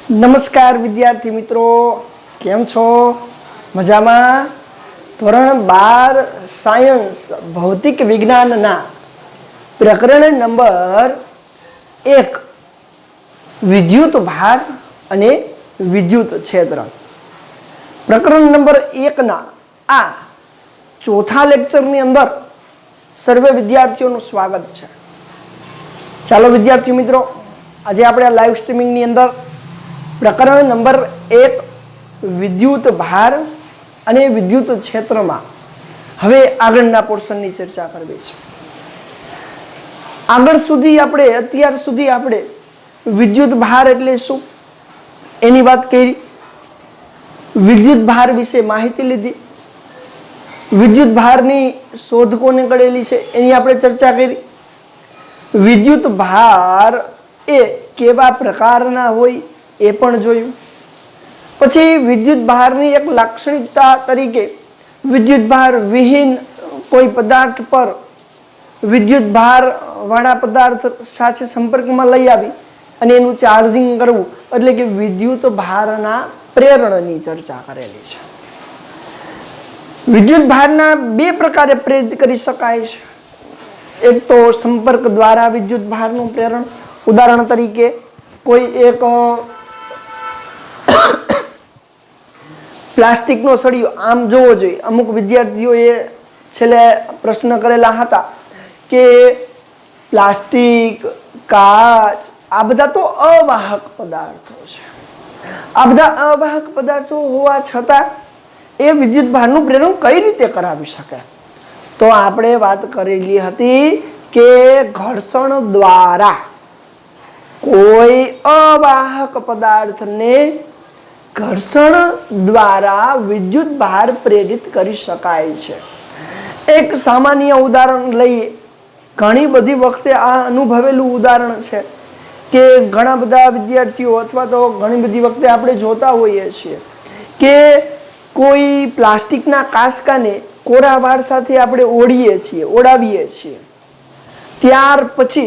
नमस्कार विद्यार्थी मित्रों, केम छो? मजामा? धोरण 12 सायन्स भौतिक विज्ञान ना प्रकरण नंबर 1 विद्युत भार अने विद्युत क्षेत्र। प्रकरण नंबर 1 ना आ चौथा लेक्चर नी अंदर सर्वे विद्यार्थियों नु स्वागत है। चलो विद्यार्थी मित्रों, आज आपणे लाइव स्ट्रीमिंग नी अंदर प्रकरण नंबर 1 विद्युत भार अने विद्युत क्षेत्र में हवे आगळना पोर्शन की चर्चा करवी छे। आगळ सुधी आपणे अत्यार सुधी आपणे विद्युत भार एटले शुं एनी वात करी, विद्युत भार विषे माहिती लीधी, विद्युत भारनी शोध कोने करेली छे एनी आपणे चर्चा करी, विद्युत भार ए केवा प्रकारना होय ए पण जोयुं। पछी विद्युत भारनी एक लाक्षणिकता तरीके विद्युत भार विहीन कोई पदार्थ पर विद्युत भार वाळा पदार्थ साथे संपर्कमां लई आवी अने एनुं चार्जिंग करवुं एटले के विद्युत भारना प्रेरणनी चर्चा करेली छे। विद्युत भारना बे प्रकारे प्रेरित करी शकाय छे। एक तो संपर्क द्वारा विद्युत भारनुं प्रेरण, उदाहरण तरीके कोई एक प्लास्टिक नो सळियो आम जोवो जोईए। अमुक विद्यार्थीओए छेल्ले प्रश्न करेला हता के प्लास्टिक, काच आ बधा तो अवाहक पदार्थो छे। आ बधा अवाहक पदार्थो होवा छतां ए विद्युत भारनुं प्रेरण कई रीते करावी शके? तो आपणे वात करेली हती के घर्षण द्वारा कोई अवाहक पदार्थ ने घर्षण द्वारा विद्युत भार प्रेरित करी शकाय छे। एक सामान्य उदाहरण लईए। घणी बधी वखते आ अनुभवेલું उदाहरण छे के घणा बधा विद्यार्थीओ अथवा तो घणी बधी वखते आपणे जोता होईए छीए के कोई प्लास्टिकना कांसकाने कोरा वाळ साथे आपणे ओढीए छीए, ओढावीए छीए। त्यार पछी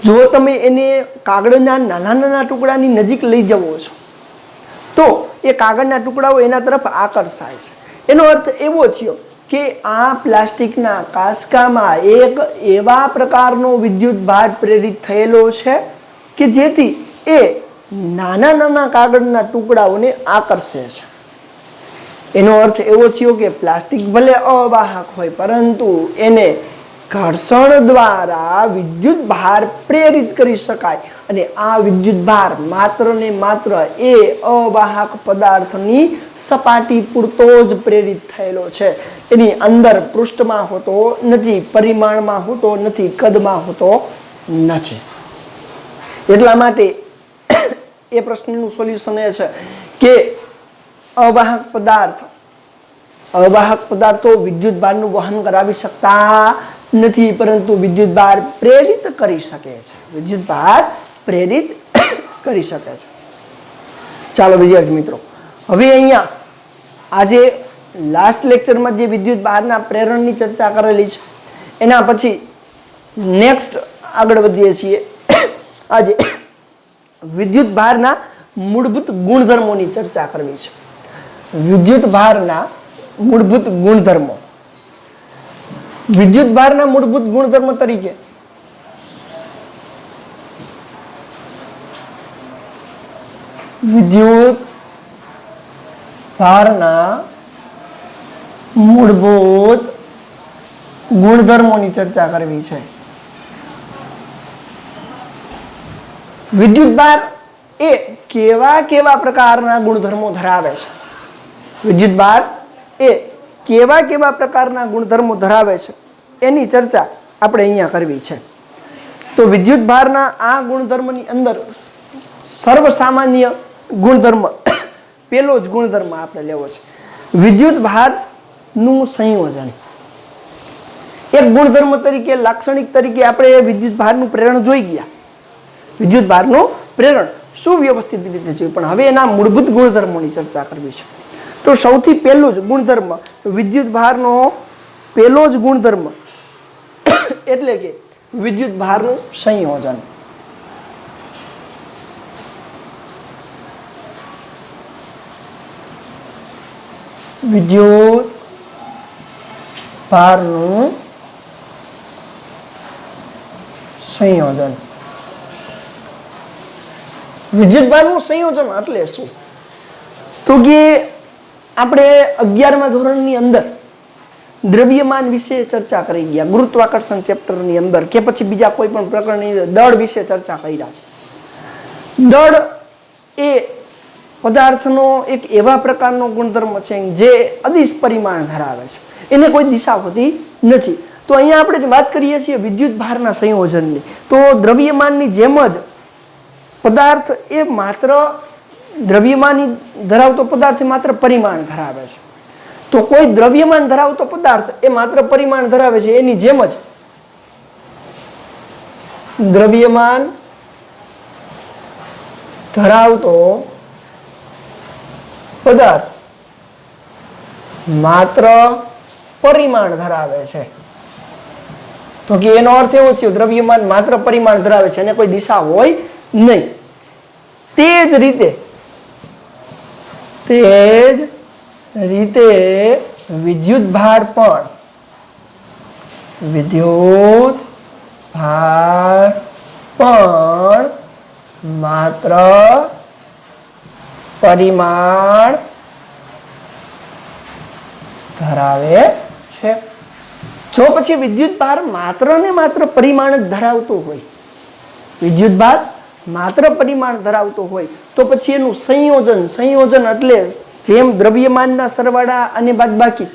जो तमे एने कागळना नाना नाना टुकડાની નજીક લઈ જવો છો तो ये कागळना टुकड़ाओ एना तरफ आकर्षाय छे। एनो अर्थ एवो थयो के आ प्लास्टिकना कांसकामां एक एवा प्रकारनो विद्युत भार प्रेरित थयेलो छे के जेथी ए नाना नाना कागळना टुकड़ाओने आकर्षे छे। एनो अर्थ एवो थयो के प्लास्टिक भले अवाहक होय परंतु एने घर्षण द्वारा विद्युत भार प्रेरित करी शकाय अने आ विद्युत भार मात्र ने मात्र ए अवाहक पदार्थनी सपाटी पूरतो ज प्रेरित थयेलो छे। एनी अंदर पृष्ठमां होतो नथी, परिमाणमां होतो नथी, कदमां होतो नथी। એટલા માટે એ પ્રશ્નનું સોલ્યુશન એ છે કે અવાહક પદાર્થો વિદ્યુત ભારનું વહન કરાવી શકતા નથી પરંતુ વિદ્યુત ભાર પ્રેરિત કરી શકે છે। વિદ્યુત ભાર પ્રેરિત કરી શકે છે। ચાલો વિદ્યાર્થી મિત્રો, હવે અહીંયા આજે લાસ્ટ લેક્ચરમાં જે વિદ્યુત ભારના પ્રેરણની ચર્ચા કરેલી છે એના પછી નેક્સ્ટ આગળ વધીએ છીએ। આજે વિદ્યુત ભારના મૂળભૂત ગુણધર્મોની ચર્ચા કરવી છે। વિદ્યુત ભારના મૂળભૂત ગુણધર્મો। विद्युत भारना मूलभूत गुणधर्म तरीके विद्युत भारना मूलभूत गुणधर्मोनी चर्चा करवी छे। विद्युत भार ए केवा केवा प्रकारना गुणधर्मो धरावे छे? विद्युत भार ए केवा केवा प्रकारना गुणधर्मो धरावे छे एनी चर्चा आपणे अहींया करवी छे। तो विद्युत भारना आ गुणधर्मनी अंदर सर्वसामान्य गुणधर्म पहेलो ज गुणधर्म आपणे लेवो छे विद्युत भारनुं संयोजन। एक गुणधर्म तरीके लाक्षणिक तरीके आपणे विद्युत भारनुं प्रेरण जोई गया। विद्युत भारनुं प्रेरण सुव्यवस्थित रीते जोयुं, पण हवे एना मूलभूत गुणधर्मोनी चर्चा करवी छे। तो सौथी पहेलो ज गुणधर्म विद्युत भारनो पहेलो ज गुणधर्म एटले के विद्युत भारनुं संयोजन। વિદ્યુત ભારનું સંયોજન. વિદ્યુત ભારનું સંયોજન એટલે શું? તો કે આપણે 11મા ધોરણની અંદર દ્રવ્યમાન વિશે ચર્ચા કરી ગયા, ગુરુત્વાકર્ષણ ચેપ્ટરની અંદર કે પછી બીજા કોઈ પણ પ્રકરણની અંદર દળ વિશે ચર્ચા કર્યા છે. દળ એ પદાર્થનો એક એવા પ્રકારનો ગુણધર્મ છે જે અદિશ પરિમાણ ધરાવે છે, એને કોઈ દિશા હોતી નથી. તો અહીંયા આપણે વાત કરીએ છીએ વિદ્યુત ભારના સંયોજનની, તો દ્રવ્યમાનની જેમ જ પદાર્થ એ માત્ર દ્રવ્યમાન ધરાવતો પદાર્થ એ માત્ર પરિમાણ ધરાવે છે. તો કોઈ દ્રવ્યમાન ધરાવતો પદાર્થ એ માત્ર પરિમાણ ધરાવે છે, એની જેમ જ દ્રવ્યમાન ધરાવતો પદાર્થ માત્ર પરિમાણ ધરાવે છે. તો કે એનો અર્થ એવો થયો દ્રવ્યમાન માત્ર પરિમાણ ધરાવે છે અને કોઈ દિશા હોય નહીં. તે જ રીતે વિદ્યુત ભાર પણ માત્ર પરિમાણ ધરાવે છે. જો પછી વિદ્યુત ભાર માત્ર ને માત્ર પરિમાણ જ ધરાવતો હોય, વિદ્યુત ભાર માત્ર પરિમાણ ધરાવતો હોય તો પછી એનું સંયોજન એટલે જેમ દ્રવ્યમાનના સરવાળા અને બાદબાકી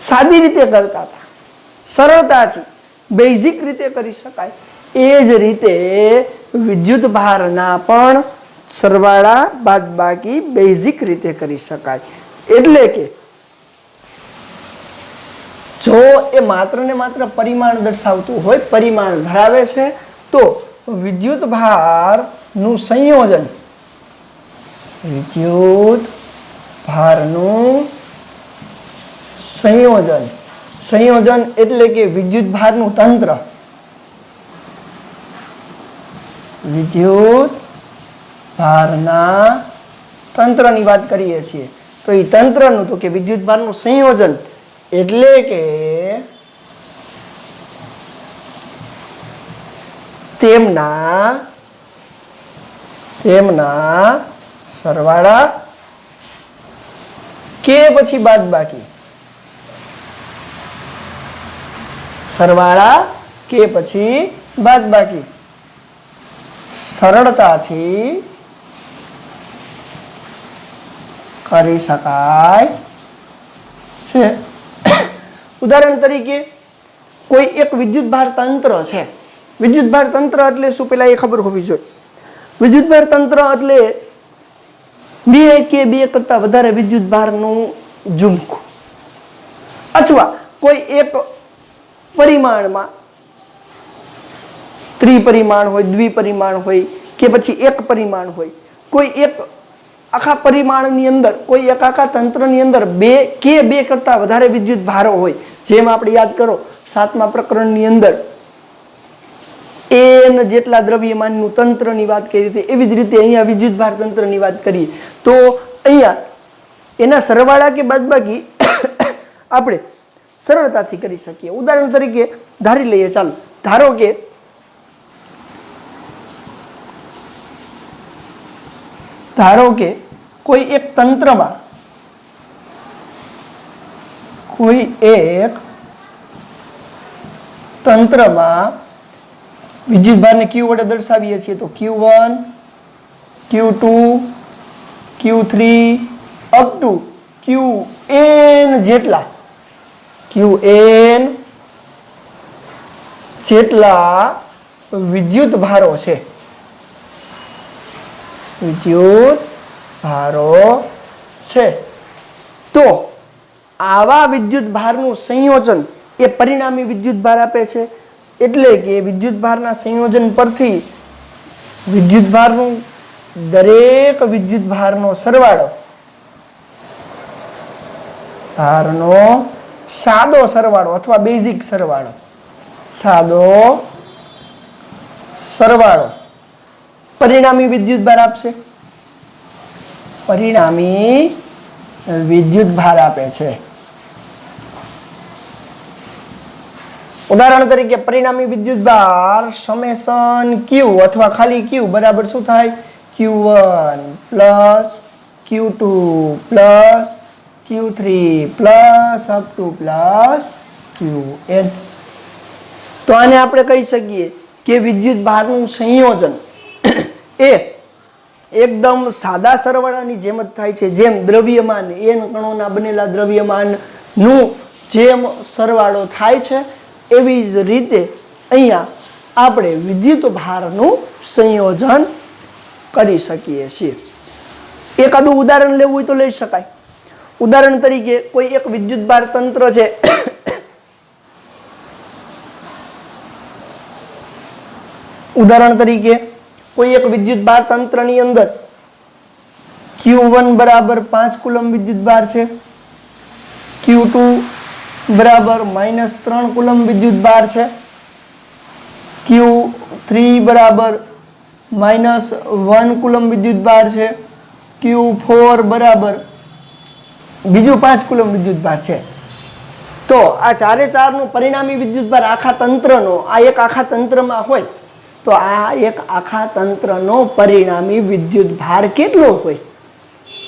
સાદી રીતે કરતા હતા, સરળતાથી બેઝિક રીતે કરી શકાય, એ જ રીતે વિદ્યુત ભારના પણ સરવાળા બાદબાકી બેઝિક રીતે કરી શકાય. એટલે કે જો એ માત્ર ને માત્ર પરિમાણ દર્શાવતું હોય, પરિમાણ ધરાવે છે, તો વિદ્યુત ભારનું સંયોજન એટલે કે વિદ્યુત ભારનું તંત્ર, વિદ્યુત ભારના તંત્રની વાત કરીએ છીએ તો એ તંત્રનું, તો કે વિદ્યુત ભારનું સંયોજન એટલે કે તેમના સરવાળા કે પછી બાદબાકી, સરળતાથી કરી શકાય છે. ઉદાહરણ તરીકે કોઈ એક વિદ્યુત ભાર તંત્ર છે. વિદ્યુત ભાર તંત્ર એટલે શું, પેલા એ ખબર હોવી જોઈએ. વિદ્યુત ભાર તંત્ર એટલે બે કે બે કરતા વધારે વિદ્યુત ભારનું ઝુમખું, અથવા કોઈ એક પરિમાણમાં ત્રિપરિમાણ હોય, દ્વિપરિમાણ હોય કે પછી એક પરિમાણ હોય, કોઈ એક આખા પરિમાણની અંદર, કોઈ એક આખા તંત્રની અંદર બે કે બે કરતા વધારે વિદ્યુત ભારો હોય. જેમ આપણે યાદ કરો 7મા પ્રકરણની અંદર n જેટલા દ્રવ્યમાનનું તંત્રની વાત કરી હતી, એવી જ રીતે અહીંયા વિદ્યુત ભાર તંત્રની વાત કરીએ તો અહીંયા એના સરવાળા કે બાદબાકી આપણે સરળતાથી કરી શકીએ. ઉદાહરણ તરીકે ધારી લઈએ, ચાલો ધારો કે કોઈ એક તંત્રમાં વિદ્યુત ભારને Q વડે દર્શાવીએ છીએ તો Q1, Q2, Q3 up to Qn જેટલા વિદ્યુત ભારો છે. તો આવા વિદ્યુત ભારનું સંયોજન એ પરિણામી વિદ્યુત ભાર આપે છે. એટલે કે વિદ્યુત ભારના સંયોજન પરથી વિદ્યુત ભારનું દરેક વિદ્યુત ભારનો સરવાળો, સાદો સરવાળો અથવા બેઝિક સરવાળો પરિણામી વિદ્યુત ભાર આપશે. પરિણામી વિદ્યુત ભાર આપે છે. ઉદાહરણ તરીકે પરિણામી વિદ્યુત ભાર સમેશન Q અથવા ખાલી Q બરાબર શું થાય? Q1 plus Q2 plus Q3 plus up to plus Qn. તો આને આપણે કહી શકીએ કે વિદ્યુત ભારનું સંયોજન એ એકદમ સાદા સરવાળાની જેમ જ થાય છે. જેમ દ્રવ્યમાન n કણોના બનેલા દ્રવ્યમાનનું જેમ સરવાળો થાય છે એવી જ રીતે અહીંયા આપણે વિદ્યુત ભારનું સંયોજન કરી શકીએ છીએ. એકાદું ઉદાહરણ લેવું હોય તો લઈ શકાય. ઉદાહરણ તરીકે કોઈ એક વિદ્યુત ભાર તંત્ર છે. ઉદાહરણ તરીકે કોઈ એક વિદ્યુત ભાર તંત્રની અંદર Q1 બરાબર 5 કુલમ વિદ્યુત ભાર છે, Q2 બરાબર -3 કુલમ વિદ્યુત ભાર છે, Q3 બરાબર -1 કુલમ વિદ્યુત ભાર છે, Q4 બરાબર બીજું 5 કુલમ વિદ્યુત ભાર છે. તો આ ચારે ચારનું પરિણામી વિદ્યુત ભાર આખા તંત્રનો આ એક આખા તંત્રમાં હોય તો આ એક આખા તંત્રનો પરિણામી વિદ્યુત ભાર કેટલો હોય?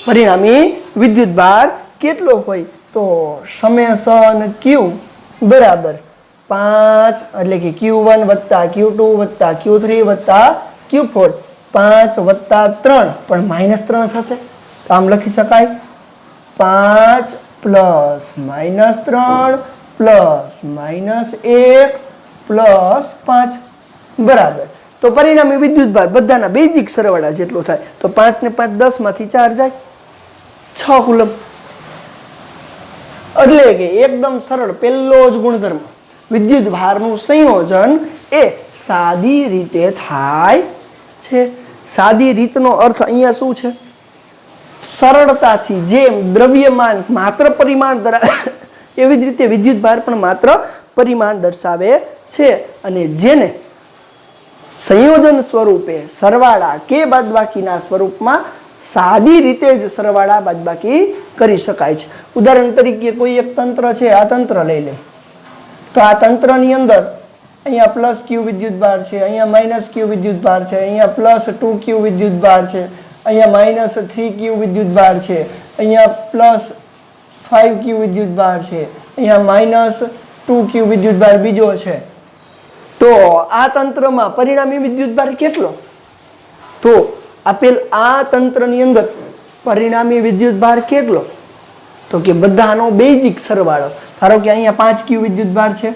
પરિણામી વિદ્યુત ભાર કેટલો હોય? તો સમેશન Q બરાબર 5 એટલે કે Q1 વત્તા Q2 વત્તા Q3 વત્તા Q4 5 વત્તા 3 પણ -3 થશે તો આમ લખી શકાય 5 પ્લસ -3 પ્લસ -1 પ્લસ 5 બરાબર. તો પરિણામી વિદ્યુત ભાર બધાના બેઝિક સરવાળા જેટલો થાય તો 5 ને 5 10 માંથી 4 જાય 6 કુલમ. એટલે કે એકદમ સરળ પહેલો જ ગુણધર્મ વિદ્યુત ભારનું સંયોજન એ સાદી રીતે થાય છે. સાદી રીતનો અર્થ અહીંયા શું છે? સરળતાથી જેમ દ્રવ્યમાન માત્ર પરિમાણ ધરાવે એવી જ રીતે વિદ્યુત ભાર પણ માત્ર પરિમાણ દર્શાવે છે અને જેને સંયોજન સ્વરૂપે સરવાળા કે બાદબાકીના સ્વરૂપમાં સાદી રીતે જ સરવાળા બાદબાકી કરી શકાય છે. ઉદાહરણ તરીકે કોઈ એક તંત્ર છે, આ તંત્ર લઈ લે તો આ તંત્રની અંદર અહીંયા પ્લસ Q વિદ્યુત ભાર છે, અહીંયા -Q વિદ્યુત ભાર છે, અહીંયા +2Q વિદ્યુત ભાર છે, અહીંયા -3Q વિદ્યુત ભાર છે, અહીંયા +5Q વિદ્યુત ભાર છે, અહીંયા -2Q વિદ્યુત ભાર બીજો છે. તો આ તંત્રમાં પરિણામી વિદ્યુત ભાર કેટલો? તો આપેલ આ તંત્રની અંદર પરિણામી વિદ્યુત ભાર કેટલો? તો કે બધાનો બેઝિક સરવાળો. ધારો કે અહીંયા 5Q વિદ્યુત ભાર છે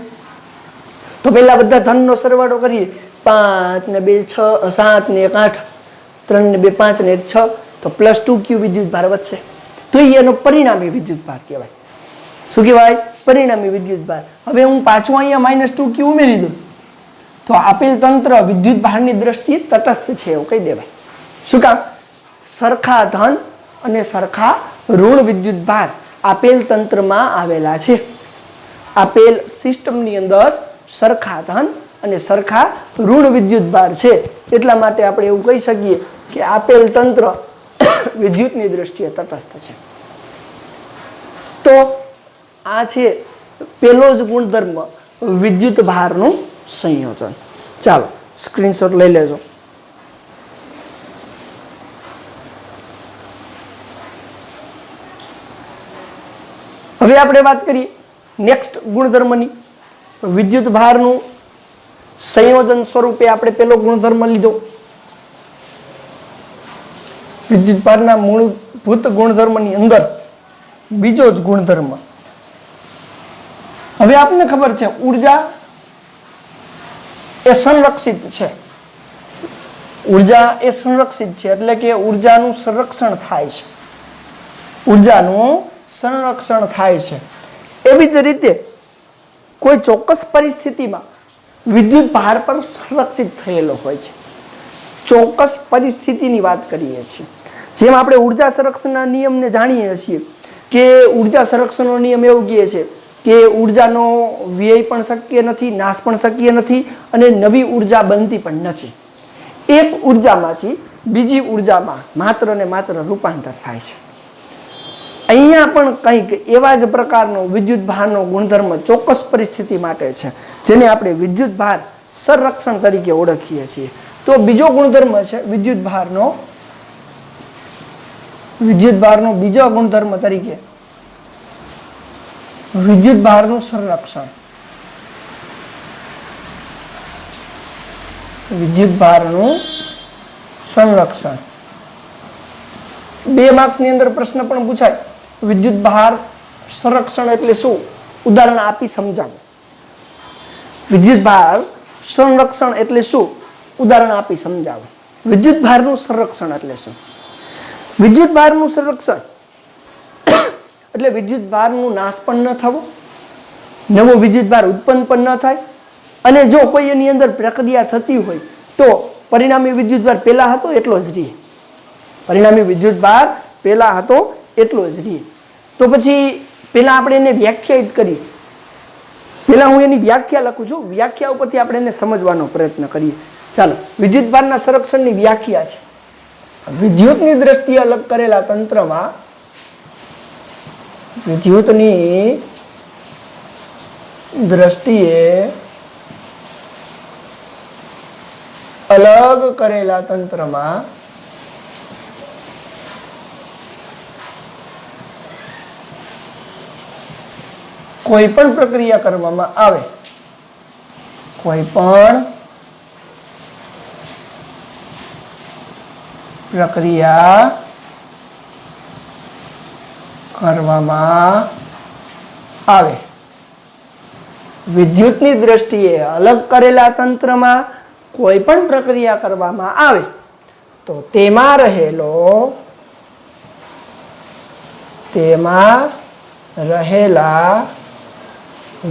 તો પહેલા બધા ધનનો સરવાળો કરીએ. 5 ને 2 6 7 ને 1 8 3 ને 2 5 ને 1 6 તો +2Q વિદ્યુત ભાર વધશે તો એનો પરિણામી વિદ્યુત ભાર કહેવાય. શું કહેવાય? પરિણામી વિદ્યુત ભાર. હવે હું પાછું અહીંયા -2Q ઉમેરી દઉં તો આપેલ તંત્ર વિદ્યુત ભારની દ્રષ્ટિએ તટસ્થ છે એવું કહી દેવાય. શું કામ? સરખા ધન અને સરખા ઋણ વિદ્યુત ભાર આપેલ તંત્રમાં આવેલા છે. આપેલ સિસ્ટમની અંદર સરખા ધન અને સરખા ઋણ વિદ્યુત ભાર છે એટલા માટે આપણે એવું કહી શકીએ કે આપેલ તંત્ર વિદ્યુતની દ્રષ્ટિએ તટસ્થ છે. તો આ છે પેલો જ ગુણધર્મ વિદ્યુત ભારનું સંયોજન. ચાલો સ્ક્રીનશોટ લઈ લેજો. હવે આપણે વાત કરીએ નેક્સ્ટ ગુણધર્મની. વિદ્યુત ભારનું સંયોજન સ્વરૂપે આપણે પેલો ગુણધર્મ લીધો. વિદ્યુત ભારના મૂળભૂત ગુણધર્મની અંદર બીજો જ ગુણધર્મ. હવે આપને ખબર છે ઉર્જા એ સંરક્ષિત છે. ઉર્જા એ સંરક્ષિત છે એટલે કે ઉર્જાનું સંરક્ષણ થાય છે. ઉર્જાનું સંરક્ષણ થાય છે. એવી જ રીતે કોઈ ચોક્કસ પરિસ્થિતિમાં વિદ્યુત ભાર પણ સંરક્ષિત થયેલો હોય છે. ચોક્કસ પરિસ્થિતિની વાત કરીએ છીએ. જેમ આપણે ઉર્જા સંરક્ષણના નિયમને જાણીએ છીએ કે ઉર્જા સંરક્ષણનો નિયમ એવું કહે છે કે ઉર્જાનો વ્યય પણ શક્ય નથી, નાશ પણ શક્ય નથી અને નવી ઉર્જા બનતી પણ નથી. એક ઉર્જામાંથી બીજી ઉર્જામાં માત્ર ને માત્ર રૂપાંતર થાય છે. અહીંયા પણ કંઈક એવા જ પ્રકારનો વિદ્યુત ભારનો ગુણધર્મ ચોક્કસ પરિસ્થિતિ માટે છે, જેને આપણે વિદ્યુત ભાર સંરક્ષણ તરીકે ઓળખીએ છીએ. તો બીજો ગુણધર્મ છે વિદ્યુત ભારનો બીજો ગુણધર્મ તરીકે વિદ્યુત ભારનું સંરક્ષણ. વિદ્યુત ભારનું સંરક્ષણ 2 માર્ક્સની અંદર પ્રશ્ન પણ પૂછાય, વિદ્યુત ભાર સંરક્ષણ એટલે શું? ઉદાહરણ આપી સમજાવો. વિદ્યુત ભાર સંરક્ષણ એટલે શું? ઉદાહરણ આપી સમજાવો. વિદ્યુત ભારનું સંરક્ષણ એટલે શું? વિદ્યુત ભારનું સંરક્ષણ એટલે વિદ્યુત ભારનું નાશ પણ ન થવો, નવો વિદ્યુત ભાર ઉત્પન્ન પણ ન થાય, અને જો કોઈ એની અંદર પ્રક્રિયા થતી હોય તો પરિણામી વિદ્યુત ભાર પહેલા હતો એટલો જ રહે. પરિણામી વિદ્યુત ભાર પહેલા હતો એટલો જ રહે. તો પછી પહેલા આપણે એને વ્યાખ્યાયિત કરી. પહેલા હું એની વ્યાખ્યા લખું છું, વ્યાખ્યા ઉપરથી આપણે એને સમજવાનો પ્રયત્ન કરીએ. ચાલો, વિદ્યુત ભારના સંરક્ષણની વ્યાખ્યા છે. વિદ્યુતની દ્રષ્ટિએ અલગ કરેલા તંત્રમાં વિદ્યુતની દ્રષ્ટિએ અલગ કરેલા તંત્રમાં કોઈ પણ પ્રક્રિયા કરવામાં આવે, કોઈ પણ પ્રક્રિયા કરવામાં આવે, વિદ્યુતની દ્રષ્ટિએ અલગ કરેલા તંત્રમાં કોઈ પણ પ્રક્રિયા કરવામાં આવે તો તેમાં રહેલા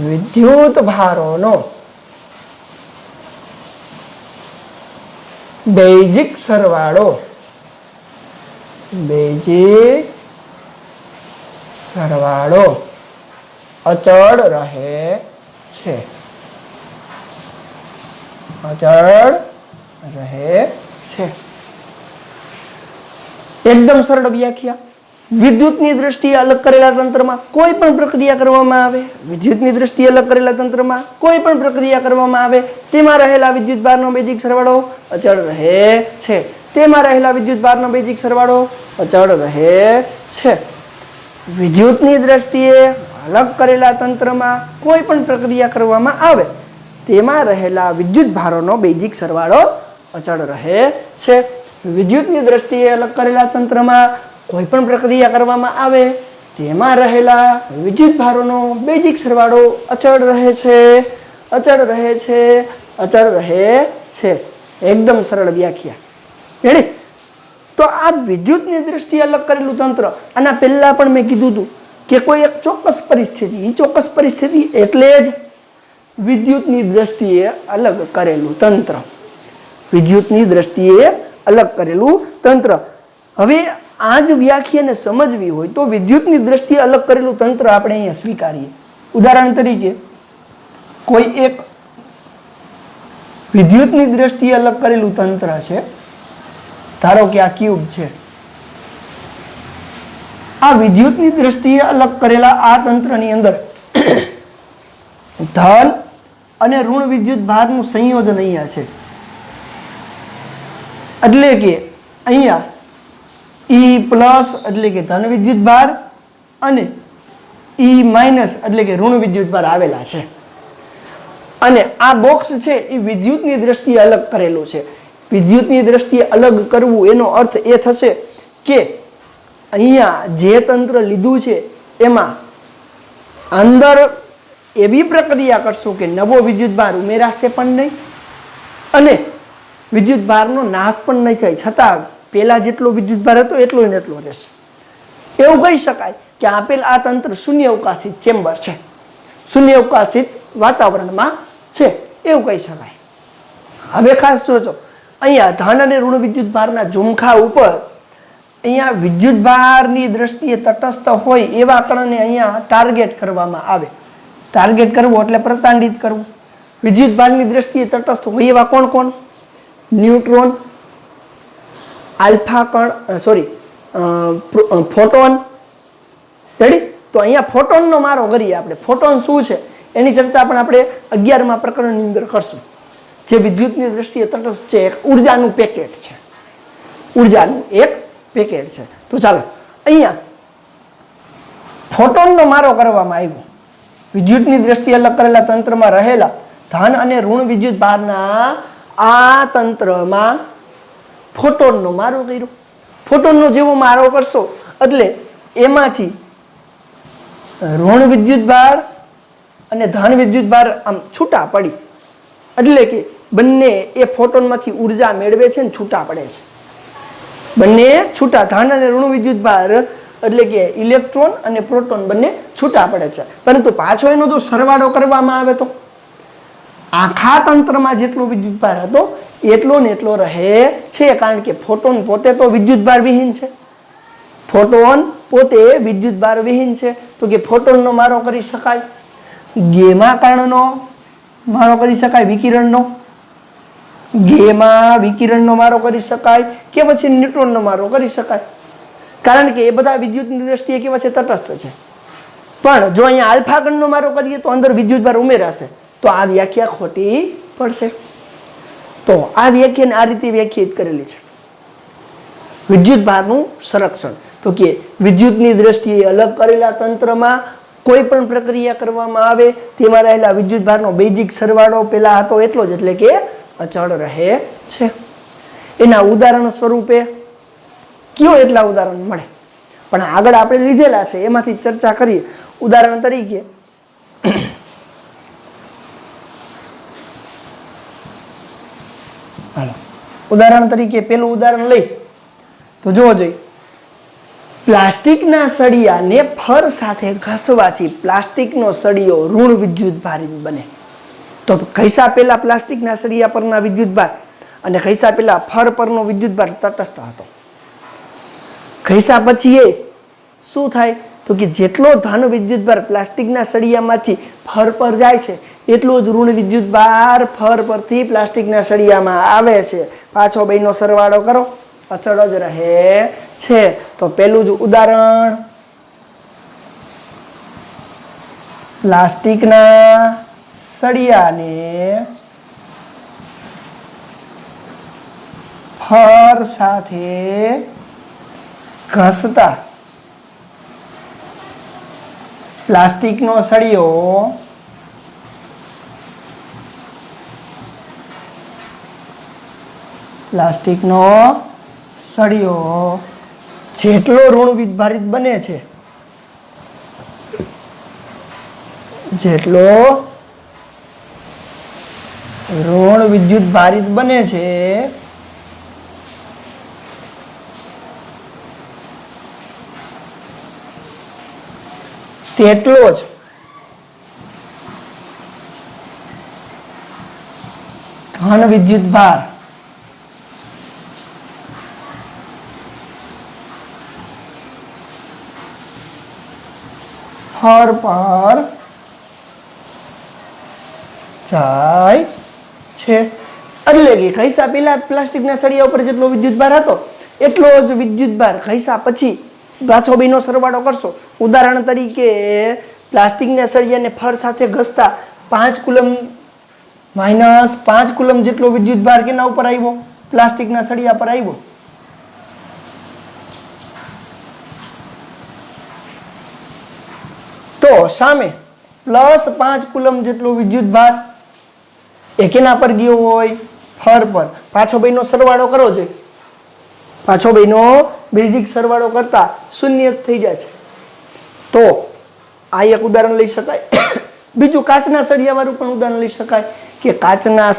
વિદ્યુત ભારોનો બેઝિક સરવાળો અચળ રહે છે. અચળ રહે છે. એકદમ સરળ વ્યાખ્યા. વિદ્યુતની દ્રષ્ટિએ અલગ કરેલા તંત્રમાં કોઈ પણ પ્રક્રિયા કરવામાં આવે, વિદ્યુતની દ્રષ્ટિએ અલગ કરેલા તંત્રમાં કોઈ પણ પ્રક્રિયા કરવામાં આવે, તેમાં રહેલા વિદ્યુત ભારનો બેઝિક સરવાળો અચળ રહે છે. તેમાં રહેલા વિદ્યુત ભારનો બેઝિક સરવાળો અચળ રહે છે. વિદ્યુતની દ્રષ્ટિએ અલગ કરેલા તંત્રમાં કોઈ પણ પ્રક્રિયા કરવામાં આવે, તેમાં રહેલા વિદ્યુત ભારોનો બેઝિક સરવાળો અચળ રહે છે. વિદ્યુતની દ્રષ્ટિએ અલગ કરેલા તંત્રમાં કોઈ પણ પ્રક્રિયા કરવામાં આવે, તેમાં રહેલા વિદ્યુત ભારોનો બેઝિક સરવાળો અચળ રહે છે. અચળ રહે છે. અચળ રહે છે. એકદમ સરળ વ્યાખ્યા. રેડી? તો આ વિદ્યુતની દ્રષ્ટિએ અલગ કરેલું તંત્ર, આના પહેલા પણ મેં કીધું હતું કે કોઈ એક ચોક્કસ પરિસ્થિતિ એટલે જ વિદ્યુતની દ્રષ્ટિએ અલગ કરેલું તંત્ર. વિદ્યુતની દ્રષ્ટિએ અલગ કરેલું તંત્ર. હવે આ જ વ્યાખ્યાને સમજવી હોય તો વિદ્યુતની દ્રષ્ટિએ અલગ કરેલું તંત્ર આપણે અહીંયા સ્વીકારીએ. ઉદાહરણ તરીકે કોઈ એક વિદ્યુતની દ્રષ્ટિએ અલગ કરેલું તંત્ર છે. ધારો કે આ ક્યુબ છે. આ વિદ્યુતની દ્રષ્ટિએ અલગ કરેલા આ તંત્રની અંદર ધન અને ઋણ વિદ્યુત ભારનું સંયોજન અહીંયા છે. એટલે કે અહીંયા E+ એટલે કે ધન વિદ્યુત ભાર અને E- એટલે કે ઋણ વિદ્યુત ભાર આવેલા છે. અને આ બોક્સ છે એ વિદ્યુતની દ્રષ્ટિએ અલગ કરેલું છે. વિદ્યુતની દ્રષ્ટિએ અલગ કરવું એનો અર્થ એ થશે કે અહીંયા જે તંત્ર લીધું છે એમાં અંદર એવી પ્રક્રિયા કરશું કે નવો વિદ્યુત ભાર ઉમેરાશે પણ નહીં અને વિદ્યુત ભારનો નાશ પણ નહીં થાય, છતાં પેલા જેટલો વિદ્યુત ભાર હતો એટલો ને એટલો રહેશે. એવું કહી શકાય કે આપેલ આ તંત્ર શૂન્ય અવકાશિત ચેમ્બર છે, શૂન્ય અવકાશિત વાતાવરણમાં છે, એવું કહી શકાય. હવે ખાસ જોજો, અહીંયા ધન અને ઋણ વિદ્યુત ભારના ઝુમખા ઉપર અહીંયા વિદ્યુત ભારની દ્રષ્ટિએ તટસ્થ હોય એવા કણને અહીંયા ટાર્ગેટ કરવામાં આવે. ટાર્ગેટ કરવું એટલે પ્રતાંડિત કરવું. વિદ્યુત ભારની દ્રષ્ટિએ તટસ્થ હોય એવા કોણ કોણ? ન્યુટ્રોન, આલ્ફા કણ, ફોટોન રેડી? તો અહીંયા ફોટોનનો મારો કરીએ આપણે. ફોટોન શું છે એની ચર્ચા પણ આપણે 11મા પ્રકરણની અંદર કરશું. જે વિદ્યુતની દ્રષ્ટિએ તટસ્થ છે, એક ઉર્જાનું પેકેટ છે. ઉર્જાનું એક પેકેટ છે. તો ચાલો અહીંયા ફોટોનનો મારો કરવામાં આવ્યો. વિદ્યુતની દ્રષ્ટિએ અલગ કરેલા તંત્રમાં રહેલા ધન અને ઋણ વિદ્યુત ભારના આ તંત્રમાં ફોટોનનો મારો કર્યો. ફોટોનનો જેવો મારો કરશો એટલે એમાંથી ઋણ વિદ્યુત ભાર અને ધન વિદ્યુત ભાર આમ છૂટા પડી, એટલે કે બંને એ ફોટોનમાંથી ઉર્જા મેળવે છે ને છૂટા પડે છે. બંને છૂટા, ધન અને ઋણ વિદ્યુત ભાર એટલે કે ઇલેક્ટ્રોન અને પ્રોટોન બંને છૂટા પડે છે. પરંતુ પાછો એનો જો સરવાળો કરવામાં આવે તો આખા તંત્રમાં જેટલો વિદ્યુત ભાર હતો એટલો ને એટલો રહે છે, કારણ કે ફોટોન પોતે તો વિદ્યુત ભાર વિહીન છે. ફોટોન પોતે વિદ્યુત ભાર વિહીન છે. તો કે ફોટોનનો મારો કરી શકાય, ગેમા કણનો મારો કરી શકાય, વિકિરણનો, ગેમા વિકિરણનો મારો કરી શકાય કે પછી ન્યુટ્રોનનો મારો કરી શકાય, કારણ કે એ બધા વિદ્યુતની દ્રષ્ટિએ કેવા છે? તટસ્થ છે. પણ જો અહીંયા આલ્ફા ગણનો મારો કરીએ તો અંદર વિદ્યુત ભાર ઉમેરાશે, તો આ વ્યાખ્યા ખોટી પડશે. તો આ વ્યાખ્યાને આ રીતે વ્યાખ્યાયિત કરેલી છે. વિદ્યુત ભારનું સંરક્ષણ. તો કે વિદ્યુતની દ્રષ્ટિએ અલગ કરેલા તંત્રમાં કોઈ પણ પ્રક્રિયા કરવામાં આવે તેમાં રહેલા વિદ્યુત ભારનો બેઝિક સરવાળો પેલા હતો એટલો જ, એટલે કે અચળ રહે છે. એના ઉદાહરણ સ્વરૂપે કયો એટલા ઉદાહરણ મળે, પણ આગળ આપણે લીધેલા છે એમાંથી ચર્ચા કરીએ. ઉદાહરણ તરીકે પેલું ઉદાહરણ લઈ તો જોવો જોઈએ. પ્લાસ્ટિકના સળિયાને ફર સાથે ઘસવાથી પ્લાસ્ટિકનો સળિયો ઋણ વિદ્યુત ભારિત બને. તો ઘસા પહેલા પ્લાસ્ટિકના સળિયા પરના વિદ્યુત ભાર અને ઘસા પહેલા ફર પરનો વિદ્યુત ભાર તટસ્થ હતો. ઘસા પછી એ શું થાય? તો કે જેટલો ધન વિદ્યુત ભાર પ્લાસ્ટિકના સળિયામાંથી ફર પર જાય છે એટલો જ ઋણ વિદ્યુત ભાર ફર પરથી પ્લાસ્ટિકના સળિયામાં આવે છે. પાછો બેનો સરવાળો કરો, અચળ જ રહે છે. તો પેલું જ ઉદાહરણ, પ્લાસ્ટિકના સળિયાને ફર સાથે ઘસતા પ્લાસ્ટિકનો સળિયો જેટલો ઋણ વિદ્યુત બને છે, જેટલો ઋણ વિદ્યુત ભારિત બને છે તેટલો જ ધન વિદ્યુત ભાર ફર પર જાય છે. એટલે કે ઘસા પેલા પ્લાસ્ટિકના સળિયા ઉપર જેટલો વિદ્યુત ભાર હતો એટલો જ વિદ્યુત ભાર ઘસા પછી પાછો બેનો સરવાળો કરશો. ઉદાહરણ તરીકે પ્લાસ્ટિકના સળિયાને ફર સાથે ઘસતા 5 કુલમ માઇનસ 5 કુલમ જેટલો વિદ્યુત ભાર કેના ઉપર આવ્યો? પ્લાસ્ટિકના સળિયા પર આવ્યો. તો સામે પ્લસ 5 કુલમ જેટલો વિદ્યુત ભાર એ કેના પર ગયો હોય? ફર પર. પાછો બેનો સરવાળો કરો જોઈએ. પાછો બેનો બેઝિક સરવાળો કરતા શૂન્ય થઈ જાય છે. તો આ એક ઉદાહરણ લઈ શકાય. બીજું કાચના સળિયા વાળું પણ ઉદાહરણ લઈ શકાય કે કાચના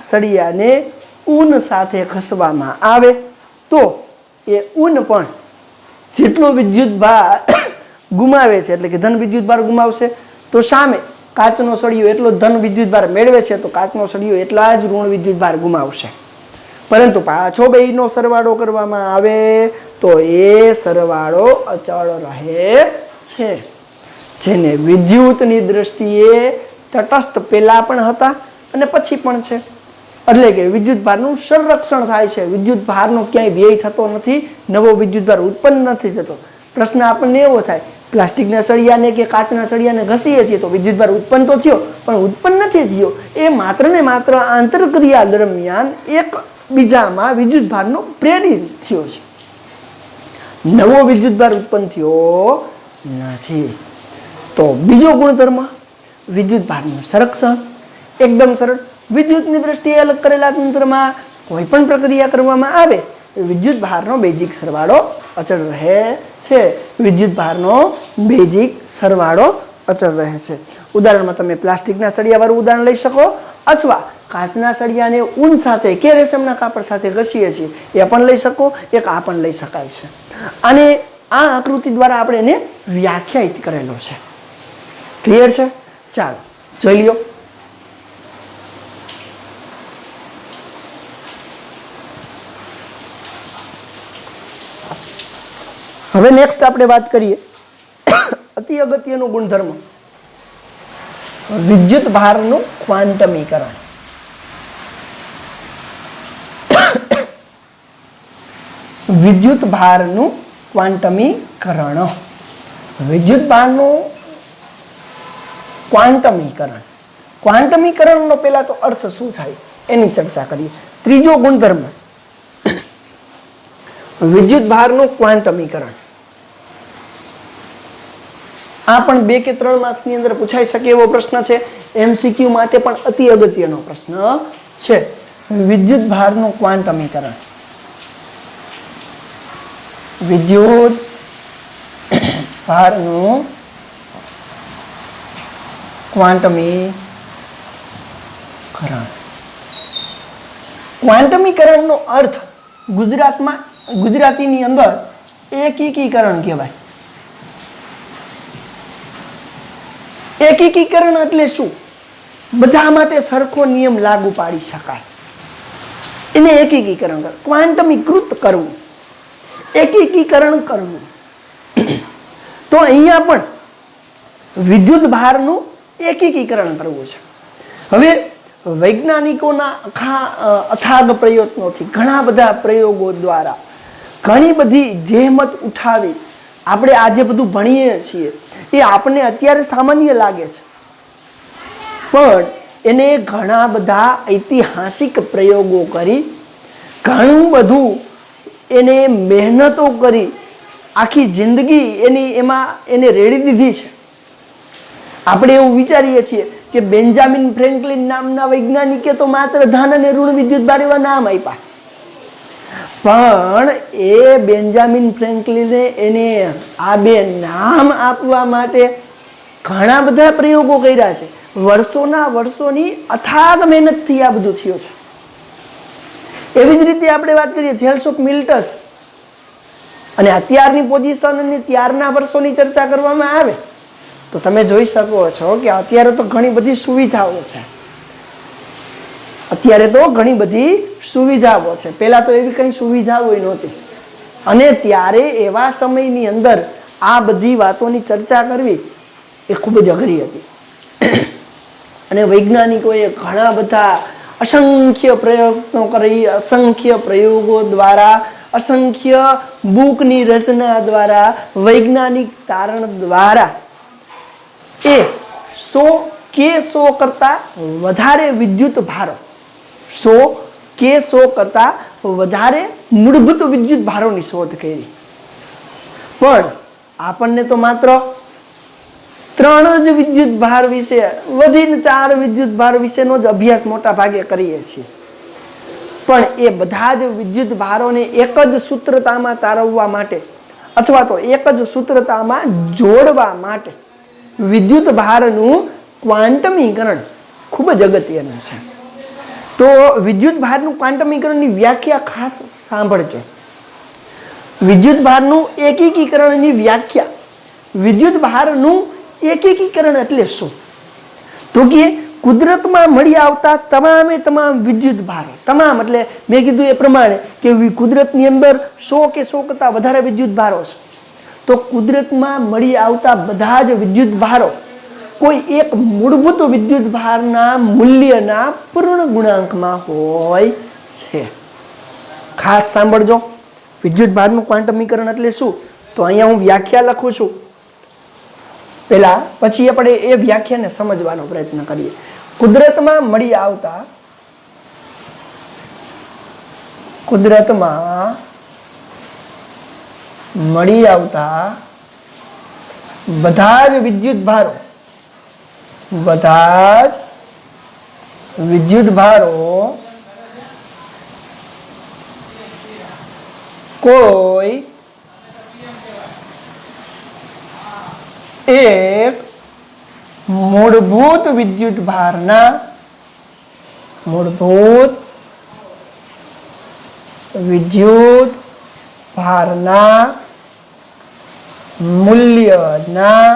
સળિયાને ઊન સાથે ઘસવામાં આવે તો એ ઊન પણ જેટલો વિદ્યુત ભાર ગુમાવે છે, એટલે કે ધન વિદ્યુત ભાર ગુમાવશે, તો સામે કાચનો સળિયો એટલો ધન વિદ્યુત ભાર મેળવે છે તો કાચનો સળિયો એટલા જ ઋણ વિદ્યુત ભાર ગુમાવશે. પરંતુ પાછો બેનો સરવાળો કરવામાં આવે તો એ સરવાળો અચળ રહે છે. જેને વિદ્યુતની દ્રષ્ટિએ તટસ્થ પહેલા પણ હતા અને પછી પણ છે. એટલે કે વિદ્યુત ભારનું સંરક્ષણ થાય છે, વિદ્યુત ભારનો ક્યાંય વ્યય થતો નથી, નવો વિદ્યુત ભાર ઉત્પન્ન નથી થતો. પ્રશ્ન આપણને એવો થાય, પ્લાસ્ટિકના સળિયાને કે કાચના સળિયાને ઘસીએ છીએ તો વિદ્યુત ભાર ઉત્પન્ન તો થયો, પણ ઉત્પન્ન નથી થયો. એ માત્ર ને માત્ર આંતરક્રિયા દરમિયાન એક બીજામાં વિદ્યુત ભારનો પ્રેરિત થયો છે, નવો વિદ્યુત ભાર ઉત્પન્ન થયો નથી. તો બીજો ગુણધર્મ વિદ્યુત ભારનું સંરક્ષણ. એકદમ સરળ. વિદ્યુતની દ્રષ્ટિએ અલગ કરેલા તંત્રમાં કોઈ પણ પ્રક્રિયા કરવામાં આવે વિદ્યુત ભારનો બેઝિક સરવાળો અચળ રહે છે. વિદ્યુત ભારનો બેઝિક સરવાળો અચળ રહે છે. ઉદાહરણમાં તમે પ્લાસ્ટિકના સળિયાવાળું ઉદાહરણ લઈ શકો, અથવા કાચના સળિયાને ઊન સાથે કે રેશમના કાપડ સાથે ઘસીએ છીએ એ પણ લઈ શકો, એક આ પણ લઈ શકાય છે. અને આ આકૃતિ દ્વારા આપણે એને વ્યાખ્યાયિત કરેલો છે. ક્લિયર છે? ચાલો જોઈ લ્યો. હવે નેક્સ્ટ આપણે વાત કરીએ અતિ અગત્યનો ગુણધર્મ વિદ્યુત ભારનું ક્વાન્ટમીકરણ. વિદ્યુત ભારનું ક્વાન્ટમીકરણ. વિદ્યુત ભારનું ક્વાન્ટમીકરણ. ક્વાન્ટમીકરણનો પહેલા તો અર્થ શું થાય એની ચર્ચા કરીએ. ત્રીજો ગુણધર્મ વિદ્યુત ભારનું ક્વાન્ટમીકરણ. આ પણ 2 કે 3 માર્ક્સની અંદર પૂછાઈ શકે એવો પ્રશ્ન છે. MCQ માટે પણ અતિ અગત્યનો પ્રશ્ન છે. વિદ્યુત ભારનું ક્વાન્ટમીકરણ. વિદ્યુત ભારનું ક્વાન્ટમીકરણ. ક્વાન્ટમીકરણનો અર્થ ગુજરાતીની અંદર એકીકરણ કહેવાય. એકીકરણ એટલે શું? બધા માટે સરખો નિયમ લાગુ પાડી શકાય એને એકીકરણ કરે. ક્વાન્ટમીકૃત કરવું, એકીકરણ કરવું. તો અહીંયા પણ વિદ્યુત ભારનું એકીકરણ કરવું છે. હવે વૈજ્ઞાનિકોના અથાગ પ્રયત્નોથી, ઘણા બધા પ્રયોગો દ્વારા, ઘણી બધી જહેમત ઉઠાવી આપણે આજે બધું ભણીએ છીએ એ આપણને અત્યારે સામાન્ય લાગે છે, પણ એને ઘણા બધા ઐતિહાસિક પ્રયોગો કરી, ઘણું બધું એને મહેનતો કરી, આખી જિંદગી એને રેડી દીધી છે. આપણે એવું વિચારીએ છીએ કે બેન્જામિન ફ્રેન્કલિન નામના વૈજ્ઞાનિકે તો માત્ર ધન અને ઋણ વિદ્યુત ભાર એવા નામ આપ્યા, પણ એ બેન્જામિન ફ્રેન્કલિને એને આ 2 નામ આપવા માટે ઘણા બધા પ્રયોગો કર્યા છે. વર્ષોની અથાગ મહેનતથી આ બધું થયું છે. એવી જ રીતે આપણે વાત કરીએ થેલ્સ ઓફ મિલ્ટસ અને અત્યારની પોઝિશન અને ત્યારના વર્ષોની ચર્ચા કરવામાં આવે તો તમે જોઈ શકો છો કે અત્યારે તો ઘણી બધી સુવિધાઓ છે. પહેલા તો એવી કઈ સુવિધાઓ નહોતી, અને ત્યારે એવા સમયની અંદર આ બધી વાતોની ચર્ચા કરવી એ ખૂબ જ અઘરી હતી. અને વૈજ્ઞાનિકોએ ઘણા બધા અસંખ્ય પ્રયત્નો કરી, અસંખ્ય પ્રયોગો દ્વારા, અસંખ્ય બુકની રચના દ્વારા, વૈજ્ઞાનિક તારણ દ્વારા એ 100 કરતા વધારે વિદ્યુત ભારો, 100 કરતા વધારે મૂળભૂત વિદ્યુત ભારોની શોધ કરી. પણ આપણને તો માત્ર 3 જ વિદ્યુત ભાર વિશે, વધીને 4 વિદ્યુત ભાર વિશેનો જ અભ્યાસ મોટા ભાગે કરીએ છીએ. પણ એ બધા જ વિદ્યુત ભારોને એક જ સૂત્રતામાં તારવવા માટે અથવા તો એક જ સૂત્રતામાં જોડવા માટે વિદ્યુત ભારનું ક્વાન્ટમીકરણ ખૂબ જ અગત્યનું છે. તો વિદ્યુત ભારનું ક્વાન્ટમીકરણની વ્યાખ્યા ખાસ સાંભળજો. વિદ્યુત ભારનું એકીકરણની વ્યાખ્યા. વિદ્યુત ભારનું એકીકરણ એટલે શું? તો કે કુદરતમાં મળી આવતા તમામ વિદ્યુત ભારો, તમામ એટલે મેં કીધું એ પ્રમાણે કે કુદરતની અંદર 100 કે 100 કરતા વધારે વિદ્યુત ભારો છે. તો કુદરતમાં મળી આવતા બધા જ વિદ્યુત ભારો કોઈ એક મૂળભૂત વિદ્યુત ભારના મૂલ્યના પૂર્ણ ગુણાંકમાં હોય છે. ખાસ સાંભળજો, વિદ્યુત ભારનું ક્વોન્ટમીકરણ એટલે શું? તો અહીંયા હું વ્યાખ્યા લખું છું પહેલા, પછી આપણે એ વ્યાખ્યાને સમજવાનો પ્રયત્ન કરીએ. કુદરતમાં મળી આવતા બધા જ વિદ્યુત ભારો કોઈ એક મૂળભૂત વિદ્યુત ભારના મૂલ્યના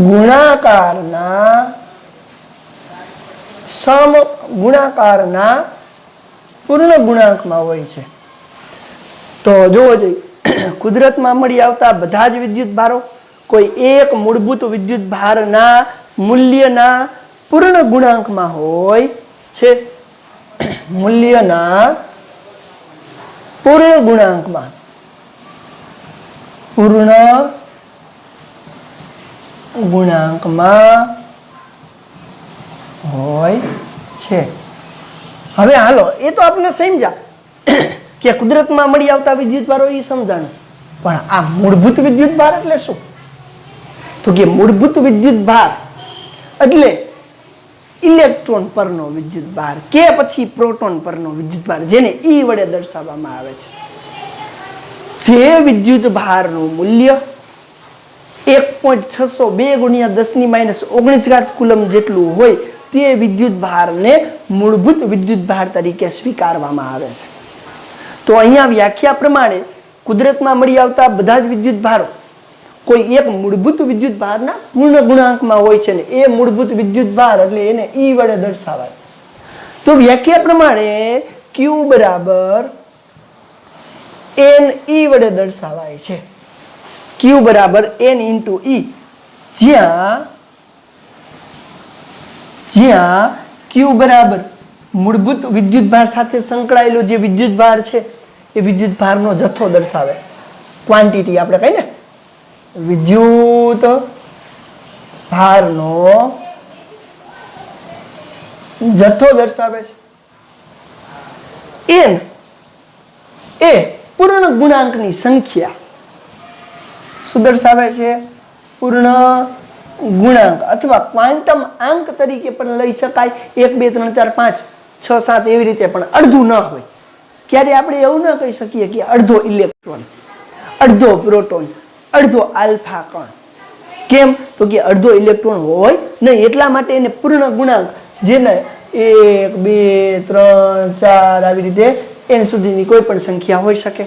ગુણાકારના પૂર્ણ ગુણાંકમાં હોય છે. તો જોવો જોઈએ, કુદરતમાં મળી આવતા બધા જ વિદ્યુત ભારો કોઈ એક મૂળભૂત વિદ્યુત ભારના મૂલ્યના પૂર્ણ ગુણાંકમાં હોય છે. મૂલ્યના પૂર્ણ ગુણાંકમાં હોય છે. હવે હાલો, એ તો આપણે સમજ્યા કે કુદરતમાં મળી આવતા વિદ્યુત ભારો, એ સમજાણું. પણ આ મૂળભૂત વિદ્યુત ભાર એટલે શું? તો કે મૂળભૂત વિદ્યુત ભાર એટલે ઇલેક્ટ્રોન પરનો વિદ્યુત ભાર કે પછી પ્રોટોન પરનો વિદ્યુત ભાર, જેને E વડે દર્શાવવામાં આવે છે. જે વિદ્યુત ભારનું મૂલ્ય 1.602 ગુણ્યા 10⁻19 કુલમ જેટલું હોય તે વિદ્યુત ભારને મૂળભૂત વિદ્યુત ભાર તરીકે સ્વીકારવામાં આવે છે. તો અહીંયા વ્યાખ્યા પ્રમાણે કુદરતમાં મળી આવતા બધા જ વિદ્યુત ભારો કોઈ એક મૂળભૂત વિદ્યુત ભારના પૂર્ણ ગુણાંકમાં હોય છે ને એ મૂળભૂત વિદ્યુત ભાર એટલે એને E વડે દર્શાવાય. તો વ્યાખ્યા પ્રમાણે Q બરાબર NE વડે દર્શાવાય છે. Q બરાબર N into E, જ્યાં Q બરાબર મૂળભૂત વિદ્યુત ભાર સાથે સંકળાયેલો જે વિદ્યુત ભાર છે એ વિદ્યુત ભારનો જથ્થો દર્શાવે. ક્વોન્ટિટી આપણે કહીએ ને, વિદ્યુત ભારનો જથ્થો દર્શાવે છે. N એ પૂર્ણ ગુણાંકની સંખ્યા શું દર્શાવે છે? પૂર્ણ ગુણાંક અથવા ક્વાન્ટમ આંક તરીકે પણ લઈ શકાય. 1 2 3 4 5 6 7 એવી રીતે પણ અડધું ન હોય. ક્યારે આપણે એવું ન કહી શકીએ કે અડધો ઇલેક્ટ્રોન, અડધો પ્રોટોન, અડધો આલ્ફા કણ. કેમ? તો કે અડધો ઇલેક્ટ્રોન હોય નહીં, એટલા માટે એને પૂર્ણ ગુણાંક, જેને 1 2 3 4 આવી રીતે n સુધીની કોઈ પણ સંખ્યા હોઈ શકે.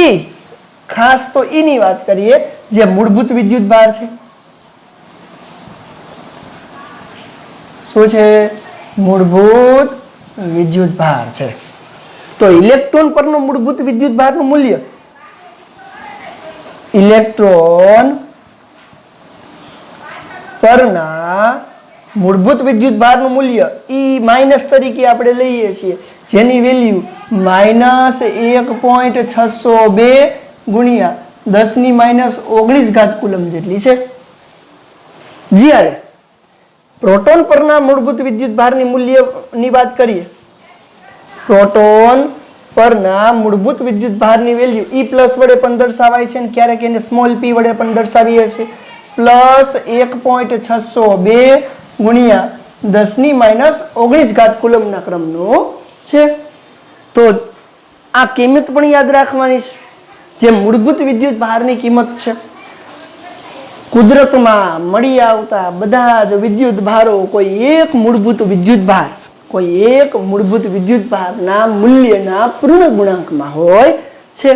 E ખાસ તો એની વાત કરીએ જે મૂળભૂત વિદ્યુત ભાર છે. શું છે? મૂળભૂત વિદ્યુત ભાર છે. તો ઇલેક્ટ્રોન પરનો મૂળભૂત વિદ્યુત ભારનું મૂલ્ય, ઇલેક્ટ્રોન પરના મૂળભૂત વિદ્યુત ભારનું મૂલ્ય E માઇનસ તરીકે આપણે લઈએ છીએ, જેની વેલ્યુ -1.602 ગુણ્યા 10⁻19 કુલમ જેટલી છે. જ્યારે પ્રોટોન પરના મૂળભૂત વિદ્યુત ભારની મૂલ્યની વાત કરીએ, પ્રોટોન પરના મૂળભૂત વિદ્યુત ભારની વેલ્યુ E પ્લસ વડે પણ દર્શાવાય છે અને ક્યારેક એને સ્મોલ p વડે પણ દર્શાવીએ છીએ. +1.602 ગુણ્યા 10⁻19 કુલમના ક્રમનો છે. તો આ કિંમત પણ યાદ રાખવાની છે, જે મૂળભૂત વિદ્યુત ભારની કિંમત છે. કુદરતમાં મળી આવતા બધા જ વિદ્યુત ભારો કોઈ એક મૂળભૂત વિદ્યુત ભારના મૂલ્યના પૂર્ણ ગુણાંકમાં હોય છે.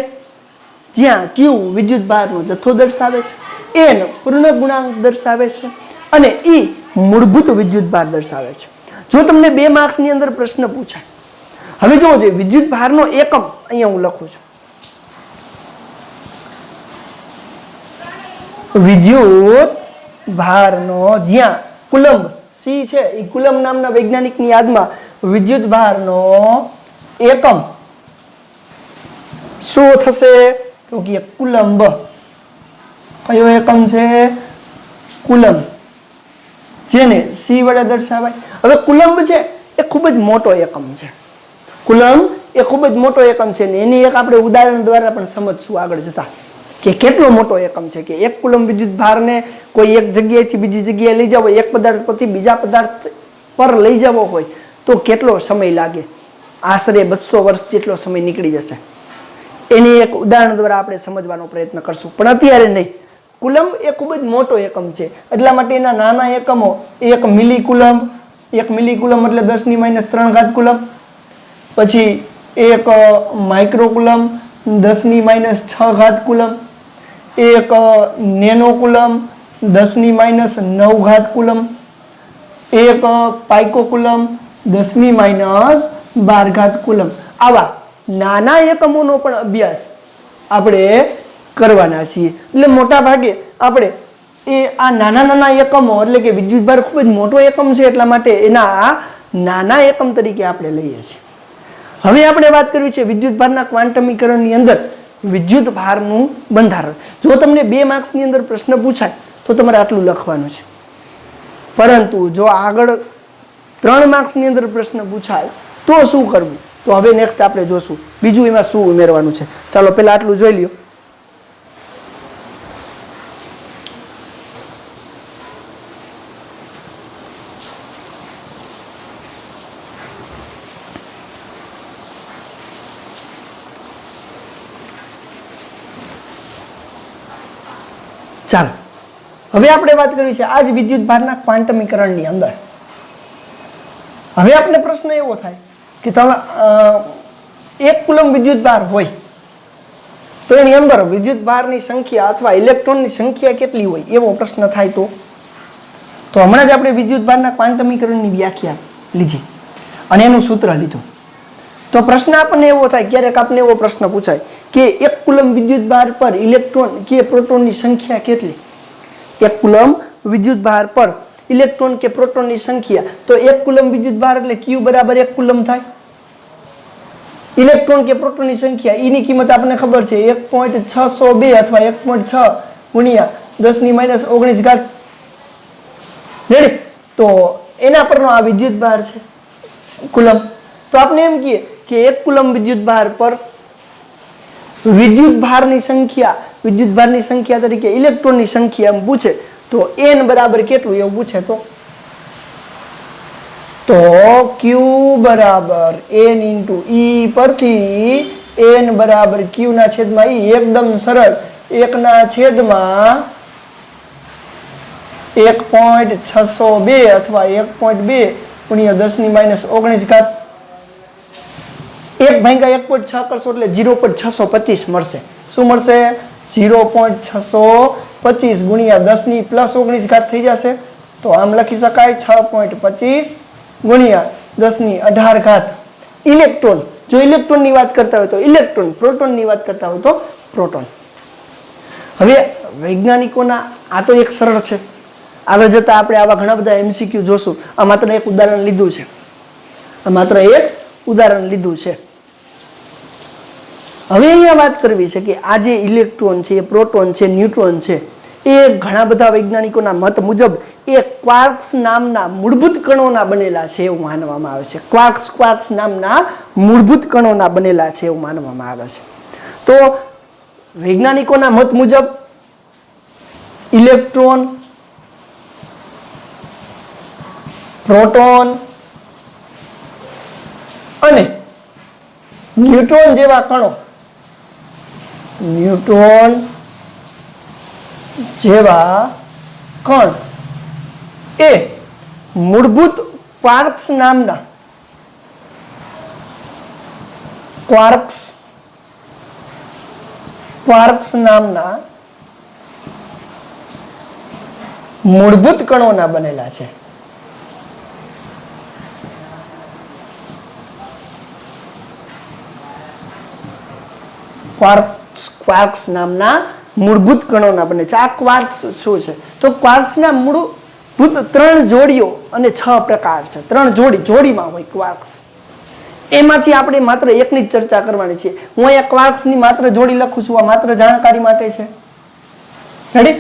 જ્યાં Q વિદ્યુત ભારનો જથ્થો દર્શાવે છે, N પૂર્ણ ગુણાંક દર્શાવે છે અને E મૂળભૂત વિદ્યુત ભાર દર્શાવે છે. જો તમને 2 માર્ક્સની અંદર પ્રશ્ન પૂછાય, હવે જોવો જોઈએ વિદ્યુત ભારનો એકમ અહીંયા હું લખું છું. વિદ્યુત ભારનો જ્યાં કુલંબ સી છે એ કુલંબ નામના વૈજ્ઞાનિકની યાદમાં વિદ્યુત ભારનો એકમ શું થશે તો કે કુલંબ. કયો એકમ છે? કુલંબ, જેને સી વડે દર્શાવાય. હવે કુલંબ છે એ ખૂબ જ મોટો એકમ છે. કુલંબ એ ખૂબ જ મોટો એકમ છે ને એની એક આપણે ઉદાહરણ દ્વારા પણ સમજશું આગળ જતા કે કેટલો મોટો એકમ છે. કે એક કુલંબ વિદ્યુત ભારને કોઈ એક જગ્યાએથી બીજી જગ્યાએ લઈ જવો, એક પદાર્થ પરથી બીજા પદાર્થ પર લઈ જવો હોય તો કેટલો સમય લાગે? આશરે 200 વર્ષ જેટલો સમય નીકળી જશે. એની એક ઉદાહરણ દ્વારા આપણે સમજવાનો પ્રયત્ન કરશું, પણ અત્યારે નહીં. કુલંબ એ ખૂબ જ મોટો એકમ છે, એટલા માટે એના નાના એકમો એક મિલી કુલંબ. એક મિલી કુલંબ એટલે 10⁻³ કુલંબ. પછી એક માઇક્રો કુલંબ 10⁻6 કુલંબ. એક નેનો કુલંબ 10⁻9 કુલંબ. એક પાઇકો કુલંબ 10⁻12 કુલંબ. આવા નાના એકમોનો પણ અભ્યાસ આપણે કરવાના છીએ. એટલે મોટા ભાગે આપણે એ આ નાના નાના એકમો એટલે કે વિદ્યુતભાર ખૂબ જ મોટો એકમ છે એટલા માટે એના નાના એકમ તરીકે આપણે લઈએ છીએ. હવે આપણે વાત કરવી છે વિદ્યુતભારના ક્વાન્ટમીકરણની અંદર વિદ્યુત ભારનું બંધારણ. જો તમને 2 માર્ક્સની અંદર પ્રશ્ન પૂછાય તો તમારે આટલું લખવાનું છે, પરંતુ જો આગળ 3 માર્ક્સની અંદર પ્રશ્ન પૂછાય તો શું કરવું તો હવે નેક્સ્ટ આપણે જોશું બીજું એમાં શું ઉમેરવાનું છે. ચાલો પહેલા આટલું જોઈ લ્યો. ચાલો હવે આપણે વાત કરવી છે આજ વિદ્યુત ભારના ક્વાન્ટમીકરણની અંદર. હવે આપણે પ્રશ્ન એવો થાય કે તમે એક કુલંબ વિદ્યુત ભાર હોય તો એની અંદર વિદ્યુત ભારની સંખ્યા અથવા ઇલેક્ટ્રોનની સંખ્યા કેટલી હોય એવો પ્રશ્ન થાય તો હમણાં જ આપણે વિદ્યુત ભારના ક્વાન્ટમીકરણની વ્યાખ્યા લીધી અને એનું સૂત્ર લીધું. તો પ્રશ્ન આપણને એવો થાય, ક્યારેક આપણને એવો પ્રશ્ન પૂછાય કે એક કુલંબ વિદ્યુત ભાર પર ઇલેક્ટ્રોન કે પ્રોટોનની સંખ્યા કેટલી? એક કુલંબ વિદ્યુત ભાર પર ઇલેક્ટ્રોન કે પ્રોટોનની સંખ્યા, તો એક કુલંબ વિદ્યુત ભાર એટલે Q બરાબર 1 કુલંબ થાય. ઇલેક્ટ્રોન કે પ્રોટોનની સંખ્યા એની કિંમત આપણને ખબર છે 1.602 અથવા 1.6 ગુણ્યા 10⁻19 રેડી. તો એના પરનો આ વિદ્યુત ભાર છે કુલંબ. તો આપણે એમ કહીએ કે એક કુલંબ વિદ્યુત ભાર પર વિદ્યુત ભારની સંખ્યા તરીકે ઇલેક્ટ્રોનની સંખ્યા એમ પૂછે તો n બરાબર કેટલું એવું પૂછે તો Q બરાબર n × E પરથી n બરાબર Q ના છેદમાં E એકદમ સરળ 1/1.602 અથવા 1.2 ગુણ્યા 10⁻19 1/1.6 કરશો એટલે 0.625 મળશે. શું મળશે? 0.625 ગુણ્યા 10⁻+19 થઈ જશે. તો આમ લખી શકાય 6.25 ગુણ્યા 10⁻18. ઇલેક્ટ્રોન, જો ઇલેક્ટ્રોનની વાત કરતા હોય તો ઇલેક્ટ્રોન, પ્રોટોનની વાત કરતા હોય તો પ્રોટોન. હવે વૈજ્ઞાનિકોના આ તો એક સરળ છે, આગળ જતા આપણે આવા ઘણા બધા MCQ જોશું. આ માત્ર એક ઉદાહરણ લીધું છે. હવે અહીંયા વાત કરવી છે કે આ જે ઇલેક્ટ્રોન છે, પ્રોટોન છે, ન્યુટ્રોન છે, એ ઘણા બધા વૈજ્ઞાનિકોના મત મુજબ એ ક્વાર્ક્સ નામના મૂળભૂત કણોના બનેલા છે એવું માનવામાં આવે છે. ક્વાર્ક્સ નામના મૂળભૂત કણોના બનેલા છે એવું માનવામાં આવે છે. તો વૈજ્ઞાનિકોના મત મુજબ ઇલેક્ટ્રોન, પ્રોટોન અને ન્યુટ્રોન જેવા કણો એ મૂળભૂત ક્વાર્ક્સ નામના મૂળભૂત કણોના બનેલા છે. ક્વાર્ક્સ નામના મૂળભૂત કણોના બને છે. આ ક્વાર્ક્સ શું છે? તો ક્વાર્ક્સના મૂળભૂત 3 જોડીઓ અને 6 પ્રકાર છે. 3 જોડીમાં હોય ક્વાર્ક્સ. એમાંથી આપણે માત્ર એકની જ ચર્ચા કરવાની છે. હું અહીંયા ક્વાર્ક્સની માત્ર જોડી લખું છું. આ માત્ર જાણકારી માટે છે. રેડી?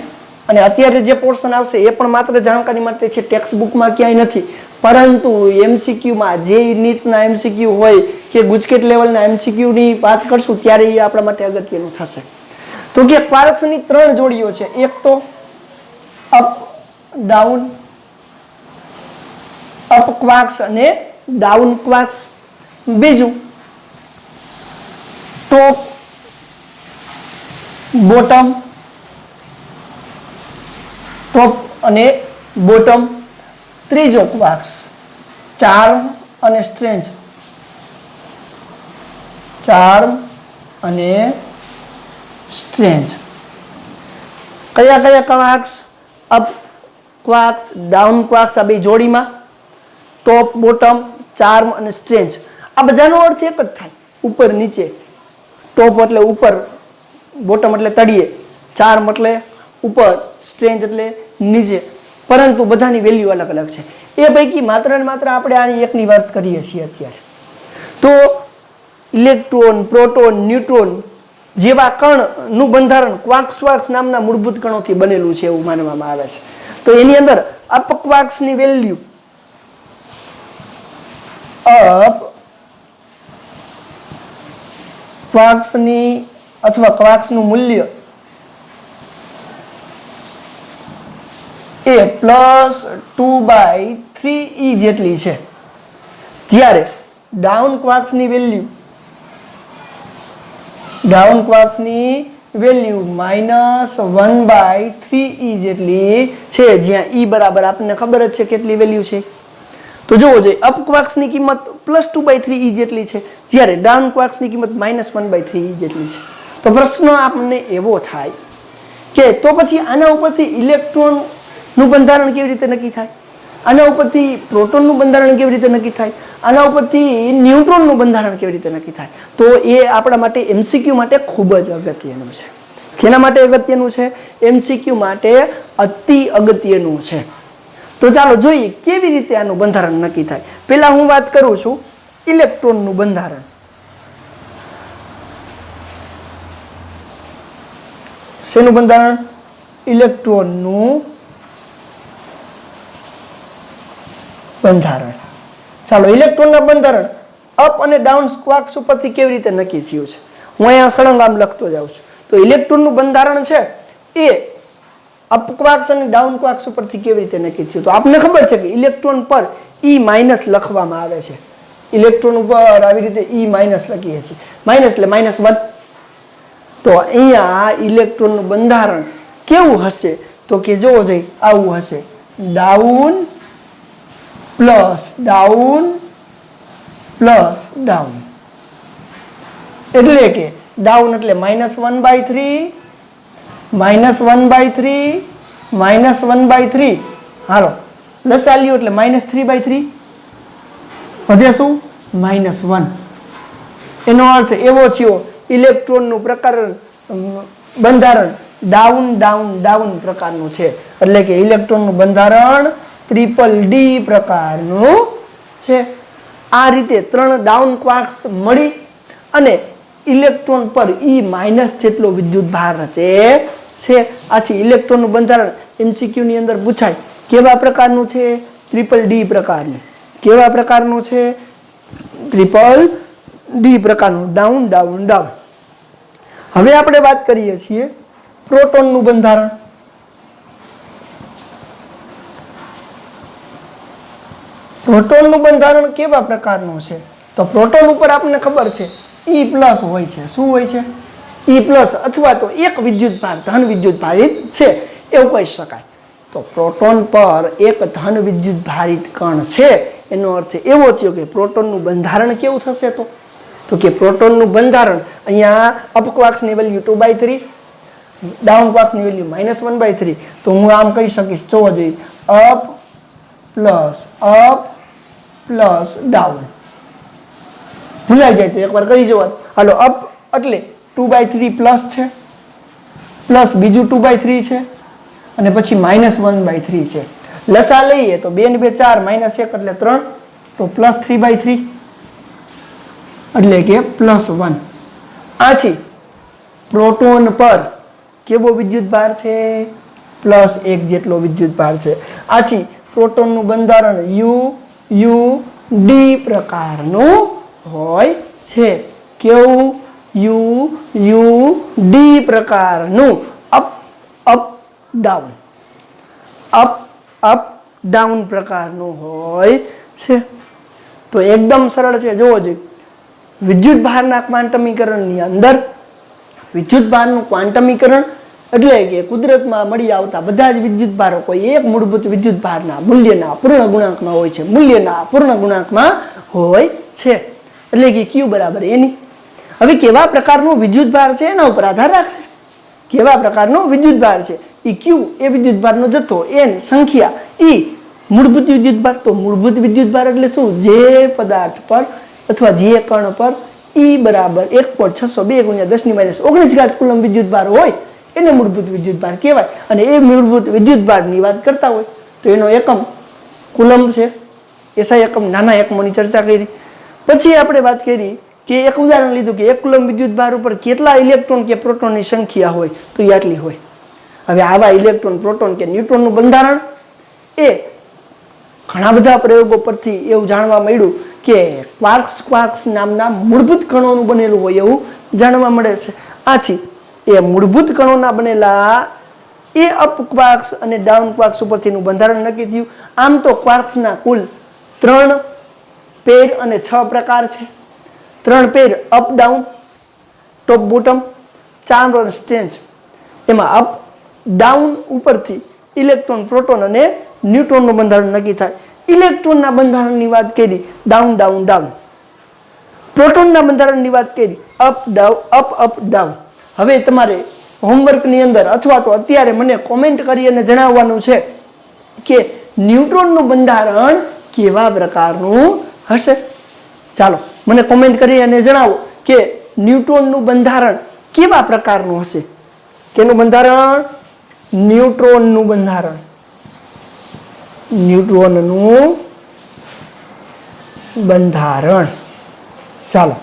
અને અત્યારે જે પોર્શન આવશે એ પણ માત્ર જાણકારી માટે છે. ટેક્સ્ટ બુકમાં ક્યાંય નથી. પરંતુ એમસીક્યુમાં જે નીટના એમસીક્યુ હોય કે ગુજકેટ લેવલના એમસીક્યુની વાત કરશું ત્યારે એ આપણા માટે અગત્યનું થશે. તો કે ક્વાર્ક્સની 3 જોડીઓ છે. એક તો અપ ડાઉન અપ ક્વાર્ક્સ અને ડાઉન ક્વાર્ક્સ. બીજું ટોપ બોટમ ટોપ અને બોટમ. ત્રીજો ક્વાર્ક્સ ચાર્મ અને સ્ટ્રેન્જ. ચાર્મ અને સ્ટ્રેન્જ. કયા કયા quarks? Up quarks, down quarks, આ બે જોડીમાં. ટોપ બોટમ, ચાર્મ અને સ્ટ્રેન્જ. આ બધાનો અર્થ એક જ થાય, ઉપર નીચે. ટોપ એટલે ઉપર, બોટમ એટલે તળિયે, ચાર્મ એટલે ઉપર, સ્ટ્રેન્જ એટલે નીચે. પરંતુ બધાની વેલ્યુ અલગ અલગ છે. એ પૈકી માત્ર ને માત્ર આપણે આની એકની વાત કરીએ છીએ અત્યારે. તો ઇલેક્ટ્રોન, પ્રોટોન, ન્યુટ્રોન જેવા કણનું બંધારણ ક્વાર્ક્સ નામના મૂળભૂત કણોથી બનેલું છે એવું માનવામાં આવે છે. તો એની અંદર અપ ક્વાર્ક્સની વેલ્યુ અપ ક્વાર્ક્સની અથવા ક્વાર્ક્સનું મૂલ્ય એ +2/3e જેટલી છે. જ્યારે ડાઉન ક્વાર્ક્સની વેલ્યુ -1/3e જેટલી છે. જ્યાં e બરાબર આપણને ખબર જ છે કેટલી વેલ્યુ છે. તો જોવો જોઈએ, અપ ક્વાર્ક્સની કિંમત +2/3e જેટલી છે, જ્યારે ડાઉન ક્વાર્ક્સની કિંમત -1/3e જેટલી છે. તો પ્રશ્ન આપણને એવો થાય કે તો પછી આના ઉપરથી ઇલેક્ટ્રોન નું બંધારણ કેવી રીતે નક્કી થાય? આના ઉપરથી પ્રોટોનનું બંધારણ કેવી રીતે નક્કી થાય? આના ઉપરથી ન્યુટ્રોનનું બંધારણ કેવી રીતે નક્કી થાય? તો એ આપણા માટે એમસીક્યુ માટે ખૂબ જ અગત્યનું છે. જેના માટે અગત્યનું છે? એમસીક્યુ માટે અતિ અગત્યનું છે. તો ચાલો જોઈએ કેવી રીતે આનું બંધારણ નક્કી થાય. પહેલા હું વાત કરું છું ઇલેક્ટ્રોનનું બંધારણ. શેનું બંધારણ? ઇલેક્ટ્રોનનું બંધારણ. ચાલો, ઇલેક્ટ્રોનના બંધારણ અપ અને ડાઉન ક્વાર્ક્સ ઉપરથી કેવી રીતે નક્કી થયું છે? હું અહીંયા સળંગ આમ લખતો જાઉં છું. તો ઇલેક્ટ્રોનનું બંધારણ છે એ અપ ક્વાર્ક્સ અને ડાઉન ક્વાર્ક્સ ઉપરથી કેવી રીતે નક્કી થયું? તો આપને ખબર છે કે ઇલેક્ટ્રોન પર E- લખવામાં આવે છે. ઇલેક્ટ્રોન ઉપર આવી રીતે E- લખીએ છીએ. માઇનસ એટલે -1. તો અહીંયા ઇલેક્ટ્રોનનું બંધારણ કેવું હશે? તો કે જોવો જોઈએ, આવું હશે. Down plus down plus down. એટલે કે ડાઉન એટલે -1/3, -1/3, -1/3. હાલો, લસા લ્યો એટલે -3/3. વધે શું? -1. એનો અર્થ એવો થયો ઇલેક્ટ્રોનનું પ્રકરણ બંધારણ ડાઉન ડાઉન ડાઉન પ્રકારનું છે. એટલે કે ઇલેક્ટ્રોનનું બંધારણ DDD પ્રકારનું છે. આ રીતે 3 ડાઉન ક્વાર્ક્સ મળી અને ઇલેક્ટ્રોન પર E- જેટલો વિદ્યુત ભાર રચે છે. આથી ઇલેક્ટ્રોનનું બંધારણ MCQ ની અંદર પૂછાય. કેવા પ્રકારનું છે? DDD પ્રકારનું. કેવા પ્રકારનું છે? DDD પ્રકારનું. Down down down. હવે આપણે વાત કરીએ છીએ પ્રોટોનનું બંધારણ. પ્રોટોનનું બંધારણ કેવા પ્રકારનું છે? તો પ્રોટોન ઉપર આપણને ખબર છે E+ હોય છે. શું હોય છે? E+ અથવા તો એક વિદ્યુતભાર ધન વિદ્યુતભારિત છે એવું કહી શકાય. તો પ્રોટોન પર એક ધન વિદ્યુતભારિત કણ છે એનો અર્થ એવો થયો કે પ્રોટોનનું બંધારણ કેવું થશે? તો કે પ્રોટોનનું બંધારણ અહીંયા અપ ક્વાર્ક્સની વેલ્યુ 2/3, ડાઉન ક્વાર્ક્સની વેલ્યુ -1/3. તો હું આમ કહી શકીશ, જોવો જોઈએ, અપ પ્લસ ડાઉન. ભૂલાઈ જાય તો એકવાર કરી જોવા. હાલો, અપ એટલે 2/3 પ્લસ છે, પ્લસ બીજું 2/3 છે અને પછી -1/3 છે. લસા લઈએ તો 2 ને 2 4 -1 એટલે 3 તો પ્લસ 3/3 એટલે કે +1. આથી પ્રોટોન પર કેવો વિદ્યુતભાર છે? +1 જેટલો વિદ્યુતભાર છે. આથી પ્રોટોનનું બંધારણ UUD પ્રકારનું હોય છે. કેવું? UUD પ્રકારનું. અપ ડાઉન પ્રકારનું હોય છે. તો એકદમ સરળ છે. જોવો જોઈએ, વિદ્યુતભારના ક્વાન્ટમીકરણની અંદર વિદ્યુતભારનું ક્વાન્ટમીકરણ એટલે કે કુદરતમાં મળી આવતા બધા જ વિદ્યુતભારો કોઈ એક મૂળભૂત વિદ્યુતભારના મૂલ્યના પૂર્ણ ગુણાંકમાં હોય છે. મૂલ્યના પૂર્ણ ગુણાંકમાં હોય છે. એટલે કે Q બરાબર એની. હવે કેવા પ્રકારનો વિદ્યુતભાર છે એના ઉપર આધાર રાખશે. કેવા પ્રકારનો વિદ્યુતભાર છે એ Q એ વિદ્યુતભારનો જથ્થો, n સંખ્યા, E મૂળભૂત વિદ્યુતભાર. તો મૂળભૂત વિદ્યુતભાર એટલે શું? જે પદાર્થ પર અથવા જે કણ પર E બરાબર 1.602 × 10⁻19 કુલમ વિદ્યુતભાર હોય એને મૂળભૂત વિદ્યુતભાર કહેવાય. અને એ મૂળભૂત વિદ્યુતભારની વાત કરતા હોય તો એનો એકમ કુલમ છે. એસઆઈ એકમ, નાના એકમોની ચર્ચા કરી. પછી આપણે વાત કરી કે એક ઉદાહરણ લીધું કે 1 કુલમ વિદ્યુતભાર ઉપર કેટલા ઇલેક્ટ્રોન કે પ્રોટોનની સંખ્યા હોય તો એ આટલી હોય. હવે આવા ઇલેક્ટ્રોન, પ્રોટોન કે ન્યુટ્રોનનું બંધારણ એ ઘણા બધા પ્રયોગો પરથી એવું જાણવા મળ્યું કે ક્વાર્ક્સ નામના મૂળભૂત કણોનું બનેલું હોય એવું જાણવા મળે છે. આથી એ મૂળભૂત કણોના બનેલા એ અપ ક્વાર્ક્સ અને ડાઉન ક્વાર્ક્સ ઉપરથીનું બંધારણ નક્કી થયું. આમ તો ક્વાર્ક્સના કુલ 3 પેર અને 6 પ્રકાર છે. 3 pair up down, top bottom, charm strange. એમાં અપ ડાઉન ઉપરથી ઇલેક્ટ્રોન, પ્રોટોન અને ન્યુટ્રોનનું બંધારણ નક્કી થાય. ઇલેક્ટ્રોનના બંધારણની વાત કરી, ડાઉન ડાઉન ડાઉન. પ્રોટોનના બંધારણની વાત કરી, અપ ડાઉન. હવે તમારે હોમવર્કની અંદર અથવા તો અત્યારે મને કોમેન્ટ કરી અને જણાવવાનું છે કે ન્યુટ્રોનનું બંધારણ કેવા પ્રકારનું હશે. ચાલો મને કોમેન્ટ કરી અને જણાવો કે ન્યુટ્રોનનું બંધારણ કેવા પ્રકારનું હશે. કેનું બંધારણ? ન્યુટ્રોનનું બંધારણ. ન્યુટ્રોનનું બંધારણ. ચાલો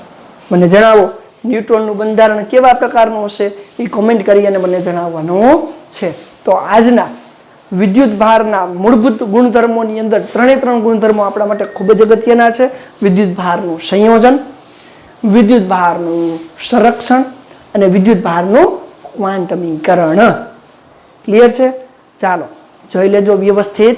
મને જણાવો ન્યુટ્રોનનું બંધારણ કેવા પ્રકારનું હશે એ કોમેન્ટ કરી અને મને જણાવવાનું છે. તો આજના વિદ્યુતભારના મૂળભૂત ગુણધર્મોની અંદર 3 ગુણધર્મો આપણા માટે ખૂબ જ અગત્યના છે. વિદ્યુતભારનું સંયોજન, વિદ્યુતભારનું સંરક્ષણ અને વિદ્યુતભારનું ક્વાન્ટમીકરણ. ક્લિયર છે? ચાલો જોઈ લેજો વ્યવસ્થિત.